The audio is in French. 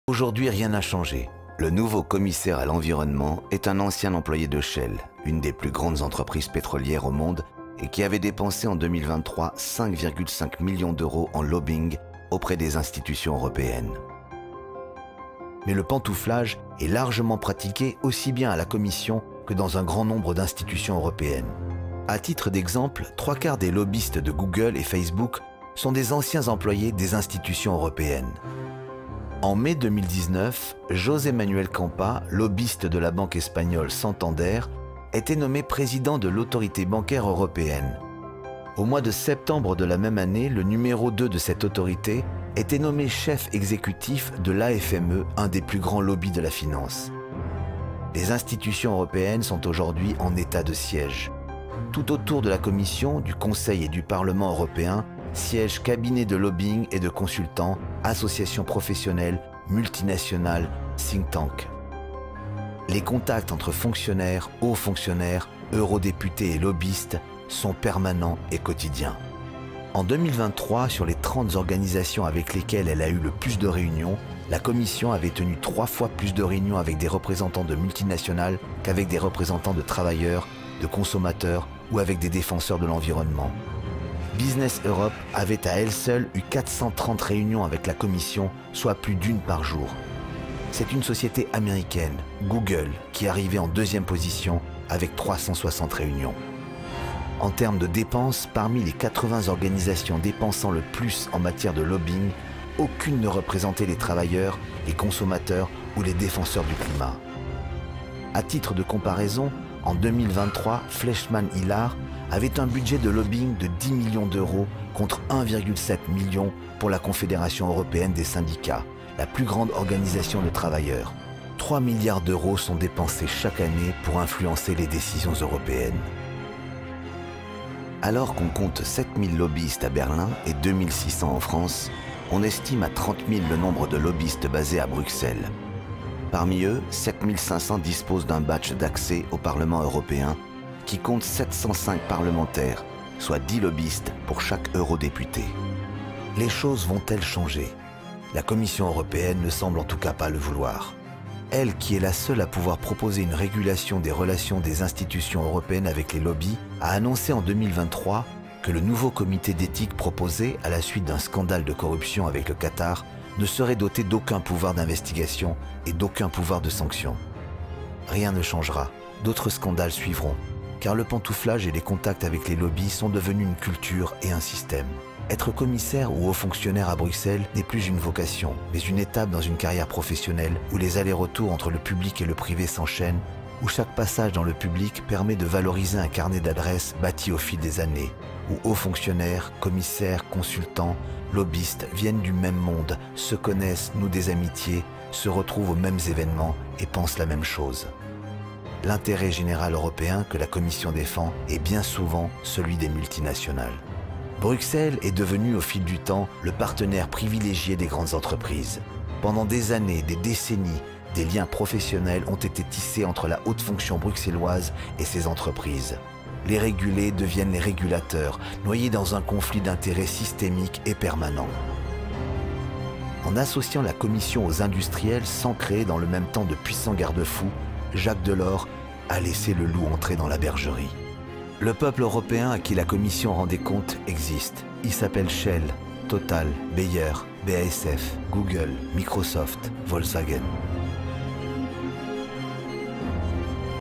Aujourd'hui, rien n'a changé. Le nouveau commissaire à l'environnement est un ancien employé de Shell, une des plus grandes entreprises pétrolières au monde, et qui avait dépensé en 2023 5,5 millions d'euros en lobbying auprès des institutions européennes. Mais le pantouflage est largement pratiqué aussi bien à la Commission que dans un grand nombre d'institutions européennes. À titre d'exemple, 3/4 des lobbyistes de Google et Facebook sont des anciens employés des institutions européennes. En mai 2019, José Manuel Campa, lobbyiste de la banque espagnole Santander, était nommé président de l'autorité bancaire européenne. Au mois de septembre de la même année, le numéro 2 de cette autorité était nommé chef exécutif de l'AFME, un des plus grands lobbies de la finance. Les institutions européennes sont aujourd'hui en état de siège. Tout autour de la Commission, du Conseil et du Parlement européen siègent cabinets de lobbying et de consultants, associations professionnelles, multinationales, think tanks. Les contacts entre fonctionnaires, hauts fonctionnaires, eurodéputés et lobbyistes sont permanents et quotidiens. En 2023, sur les 30 organisations avec lesquelles elle a eu le plus de réunions, la Commission avait tenu 3 fois plus de réunions avec des représentants de multinationales qu'avec des représentants de travailleurs, de consommateurs ou avec des défenseurs de l'environnement. Business Europe avait à elle seule eu 430 réunions avec la Commission, soit plus d'une par jour. C'est une société américaine, Google, qui arrivait en 2e position avec 360 réunions. En termes de dépenses, parmi les 80 organisations dépensant le plus en matière de lobbying, aucune ne représentait les travailleurs, les consommateurs ou les défenseurs du climat. À titre de comparaison, en 2023, Fleishman Hillard avait un budget de lobbying de 10 millions d'euros contre 1,7 million pour la Confédération européenne des syndicats, la plus grande organisation de travailleurs. 3 milliards d'euros sont dépensés chaque année pour influencer les décisions européennes. Alors qu'on compte 7000 lobbyistes à Berlin et 2600 en France, on estime à 30 000 le nombre de lobbyistes basés à Bruxelles. Parmi eux, 7500 disposent d'un badge d'accès au Parlement européen qui compte 705 parlementaires, soit 10 lobbyistes pour chaque eurodéputé. Les choses vont-elles changer? La Commission européenne ne semble en tout cas pas le vouloir. Elle, qui est la seule à pouvoir proposer une régulation des relations des institutions européennes avec les lobbies, a annoncé en 2023 que le nouveau comité d'éthique proposé à la suite d'un scandale de corruption avec le Qatar ne serait doté d'aucun pouvoir d'investigation et d'aucun pouvoir de sanction. Rien ne changera, d'autres scandales suivront, car le pantouflage et les contacts avec les lobbies sont devenus une culture et un système. Être commissaire ou haut fonctionnaire à Bruxelles n'est plus une vocation, mais une étape dans une carrière professionnelle où les allers-retours entre le public et le privé s'enchaînent, où chaque passage dans le public permet de valoriser un carnet d'adresses bâti au fil des années, où hauts fonctionnaires, commissaires, consultants, lobbyistes viennent du même monde, se connaissent, nouent des amitiés, se retrouvent aux mêmes événements et pensent la même chose. L'intérêt général européen que la Commission défend est bien souvent celui des multinationales. Bruxelles est devenue au fil du temps le partenaire privilégié des grandes entreprises. Pendant des années, des décennies, des liens professionnels ont été tissés entre la haute fonction bruxelloise et ses entreprises. Les régulés deviennent les régulateurs, noyés dans un conflit d'intérêts systémique et permanent. En associant la Commission aux industriels sans créer dans le même temps de puissants garde-fous, Jacques Delors a laissé le loup entrer dans la bergerie. Le peuple européen à qui la Commission rendait compte existe. Il s'appelle Shell, Total, Bayer, BASF, Google, Microsoft, Volkswagen.